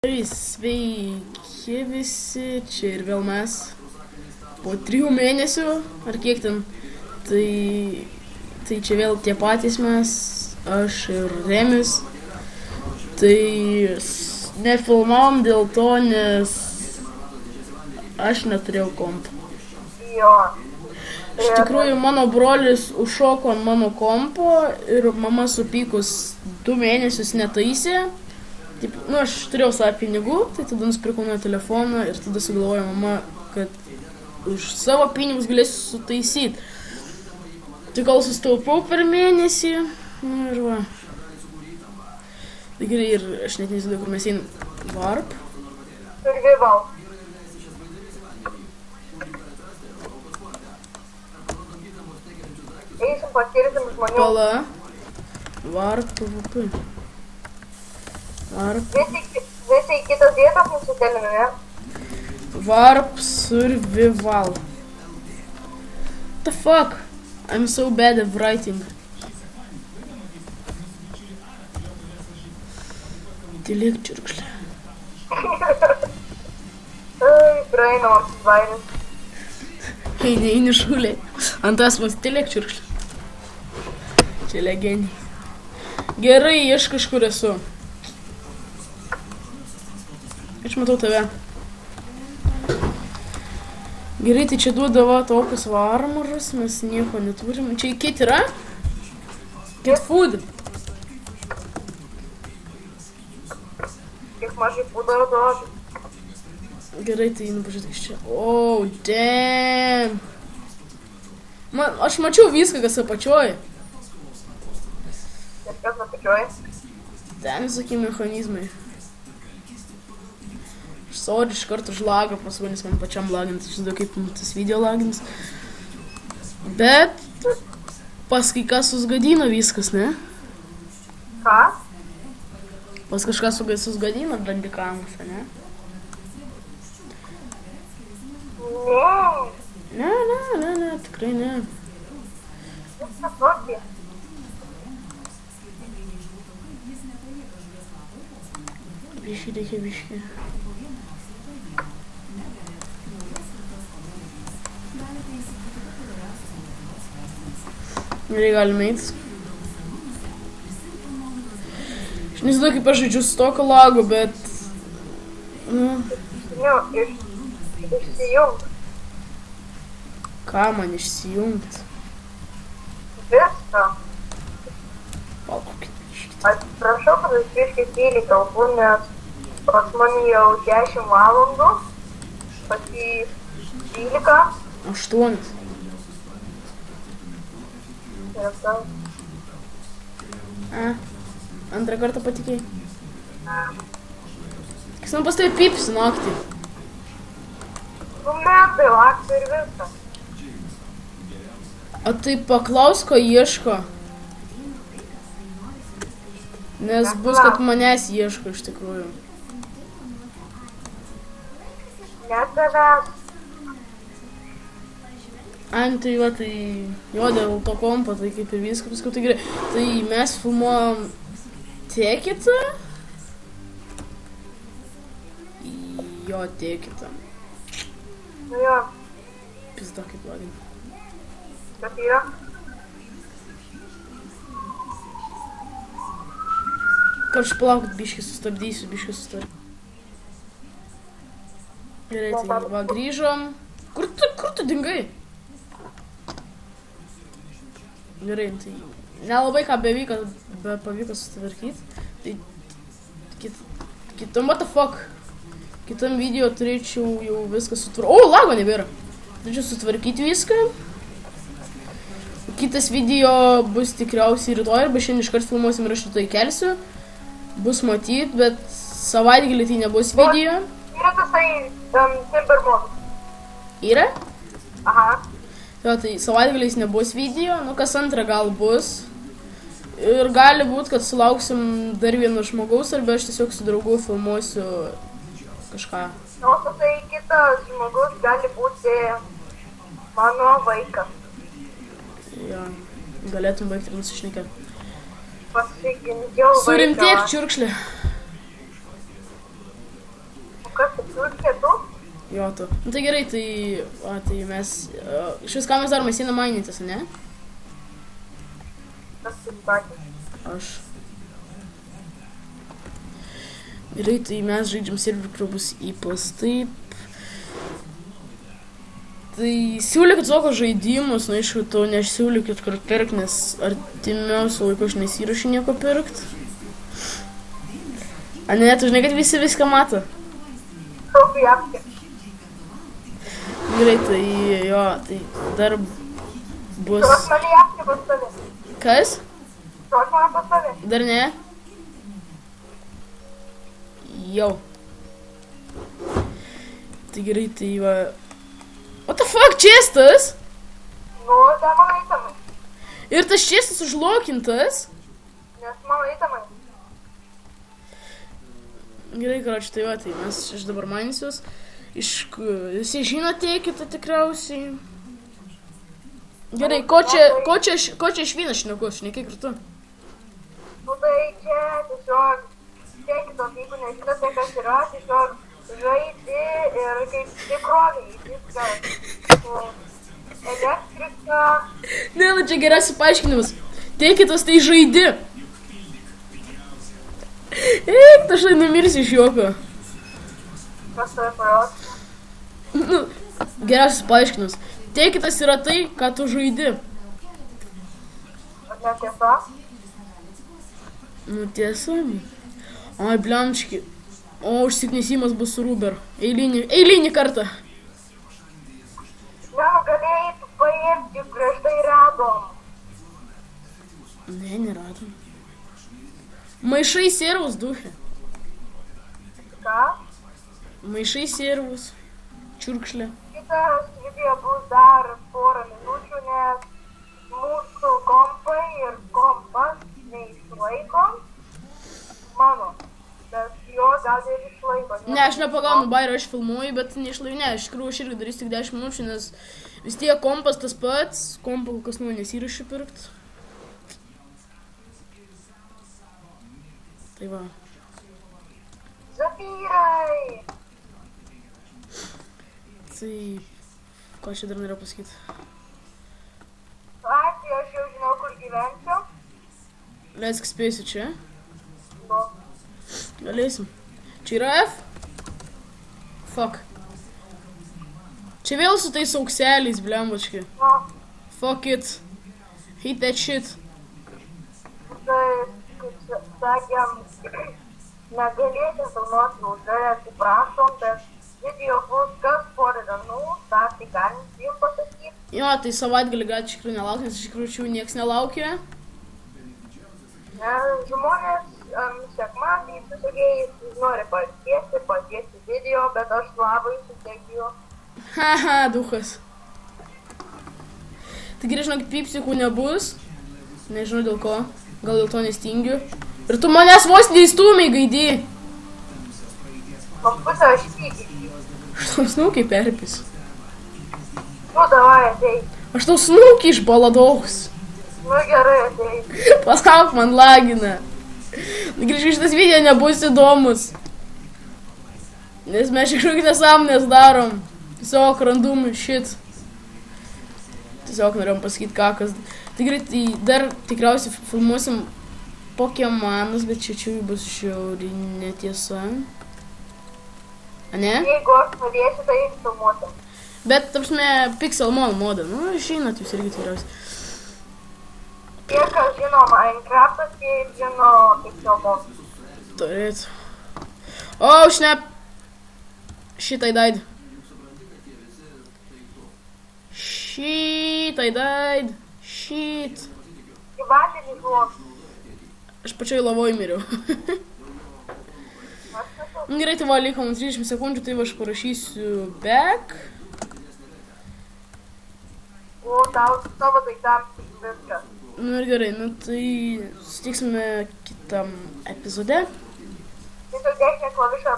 Sveiki visi, čia ir vėl mes po 3 mėnesių, ar kiek ten, tai čia vėl tie patys mes, aš ir Remis, tai nefilmavom dėl to, nes aš neturėjau kompo. Jo. Iš tikrųjų, mano brolis užšoko ant mano kompo ir mama supykus 2 mėnesius netaisė. Taip, aš turėjau savo pinigų, tai tada nusipirkau naują telefoną ir tada sugalvojo mama, kad už savo pinigus galėsiu sutaisyti. Tai gal sustaupau per mėnesį, ir va. Tai gerai, ir aš net neįsivaizduoju, kur mes einam. Warp. Survival. Eisim patirtim žmonių. Pala. Warp PvP. Warp. Visi į kitas vietas nusikeliame, ne? Warp Survival. What the fuck? I'm so bad at writing. Tylėk, čiurkšlė. Praeinam apsisvainis. Eini šūliai. Ant esmas tylėk, čiurkšlė. Čia legendė. Gerai, aš kažkur esu. Aš matau tave. Gerai, tai čia duodavo tokius varmarus, mes nieko neturim. Čia kit yra? Kit food. Kiek mažai pūdaro duodu. Gerai, tai pažiūrėk iš čia. Oh, damn. Aš mačiau viską, kas apačioj. Ir kas apačioj? Ten visokie mechanizmai. Sorry, iš karto už lagą pasakau, nes man pačiam lagint, aš žinau, kaip tas video lagins. Bet pas kai kas susgadino viskas, ne? Ką? Pas kažkas susgadino bandikamas, ne? Ne. Ne, tikrai ne. Viskas tokį. Biški. Gerai, galime eiti. Aš nežinau, kaip aš žaidžiu su tokio lagu, bet... Išsijungt. Ką man išsijungt? Viską. Palkokit. Atsiprašau, kad aš biškai tyliai kalbu, nes pas mane jau 10 valandų, pas jį 12. 8. Antrą kartą patikėjai. Kas man pas tave pipsi naktį? Nu metai, laktų ir viską. O tai paklaus, ko ieško. Nes bus, kad manęs ieško iš tikrųjų. Ne tavęs. Tai va, tai jo, dėl to kompo, tai kaip ir viską, paskui tai gerai. Tai mes filmuojam Tekitą. Jo, Tekitą. Nu jo. Pizda kaip lagin. Kas yra? Karš palaukit, biškį sustabdysiu. Gerai, tai va, grįžom. Kur tu dingai? Gerai, tai nelabai ką pavyko susitvarkyti. Tai kitam, what the fuck? Kitam video turėčiau jau viską sutvarkyti. O, lago nebėra. Turėčiau sutvarkyti viską. Kitas video bus tikriausiai rytoj, arba šiandien iškart filmuosim ir aš rytoj kelsiu. Bus matyt, bet savaitgalį tai nebus video. Yra tasai Timber mod. Yra? Aha. Jo, tai savaitgaliais nebus video, kas antrą gal bus. Ir gali būt, kad sulauksim dar vieno žmogaus, arba aš tiesiog su draugu filmuosiu kažką. Nu, tai kitas žmogus gali būti mano vaikas. Jo, galėtum baigti ir nusišnekėti. Pasigimdžiau vaiką. Surimtėk, čiurkšlė. Kas tai čiurkė tu? Jo, tu. Nu tai gerai, tai mes... Šis ką mes darom, mes einam mainytis, ne? Kas tai sakė? Aš. Gerai, tai mes žaidžiam serverį, kur bus įpas, taip. Tai siūlykit savo žaidimus, nu aišku, to nesiūlykit kur pirkt, nes artimiausiu laiku aš nesirašiu nieko pirkt. A ne, tu žinai, kad visi viską mato? Taukai apkė. Gerai, tai jo, tai dar bus... Tuos mane apkė pas tave. Kas? Tuos mane pas tave. Dar ne? Jau. Tai gerai, tai va... What the fuck, čestas? Nu, tai mano įtamai. Ir tas čestas užlokintas? Nes mano įtamai. Gerai, karoči, tai va, tai mes aš dabar mainsiuos. Visi žinote kitą tikriausiai. Gerai, ko čia iš vyno šneku, šnekiai kartu. Nu tai čia tiesiog, tiekito, jeigu nežinote, kas yra, tiesiog žaidi ir kaip tikroviai, viskas. Elektrika. Ne, čia geriausias paaiškinimas. Teikitas tai žaidi. Eik, tu štai numirsi iš juoko. Kas tave parod? Nu, geriausias paaiškinimas. Teikitas yra tai, ką tu žaidi. Ar ne tiesa? Nu, tiesa. Ai, blemčki. O, užsiknisimas bus su Ruber. Eilinį kartą. Ne, nu galėjai paimti, prieš tai radom. Ne, neradom. Maišai servus, duhe. Ką? Maišai servus. Čiurkšlė. Kitas video bus dar porą minučių, nes mūsų kompai ir kompas neišlaiko. Mano. Bet jo gal ir išlaiko. Ne, aš nepagaunu bairio, aš filmuoju, bet neišlaiviu. Ne, iš tikrųjų aš irgi darysiu tik 10 minučių, nes vis tiek kompas tas pats. Kompą kol kas nesirašiu pirkt. Tai va. Zafyrai! Tai... Ką čia dar norėjau pasakyti? Ai, tai aš jau žinau, kur gyvensiu. Leisk spėsiu čia. Nu. Galėsim. Čia yra F? Fuck. Čia vėl su tais aukseliais, blembački. Nu. Fuck it. Hate that shit. Tai, kaip sakėm, negalėsim filmuoti ilgai, atsiprašom, bet video bus kas porą dienų, tą tai galim jums pasakyti. Jo, tai savaitgalį gali iš tikrųjų nelaukti, nes iš tikrųjų nieks nelaukia. Žmonės sekmadienį visokiais nori pasiekti video, bet aš labai sutekiu. Haha, duchas. Tai gerai, žinokit, pipsikų nebus. Nežinau dėl ko. Gal dėl to nestingiu. Ir tu manęs vos neįstūmiai, gaidį. O pusę aš pykiai. Aš tau snūkiai perpis. Nu, davai, atei. Aš tau snūkiai iš baladaus. Nu, gerai, atei. Paskauk, man lagina. Grįžkai, šitas video nebus įdomus. Nes mes kažkokį nesąmonės darom. Tiesiog random shit. Tiesiog norėjom pasakyti kakas. Tai gerai, tai dar tikriausiai filmuosim Pokemonus, bet čia bus šiaurinė tiesa. A ne? Jeigu aš norėsiu, tai filmuoti. Bet, ta prasme, Pixelmon modą. Nu, žinot jūs irgi tikriausiai. Tie, kas žino Minecraftas, tie žino Pixelmon. Turėtų. Oh, snap! Shit, I died. Shit, I died. Shit. Į vandenį žuvom. Aš pačioj lavoj miriau. Gerai, tai va, liko mums 30 sekundžių, tai va aš parašysiu back. O tavo daiktam viskas. Nu ir gerai, nu tai susitiksime kitam epizode. Tiesiog dešinė klaviša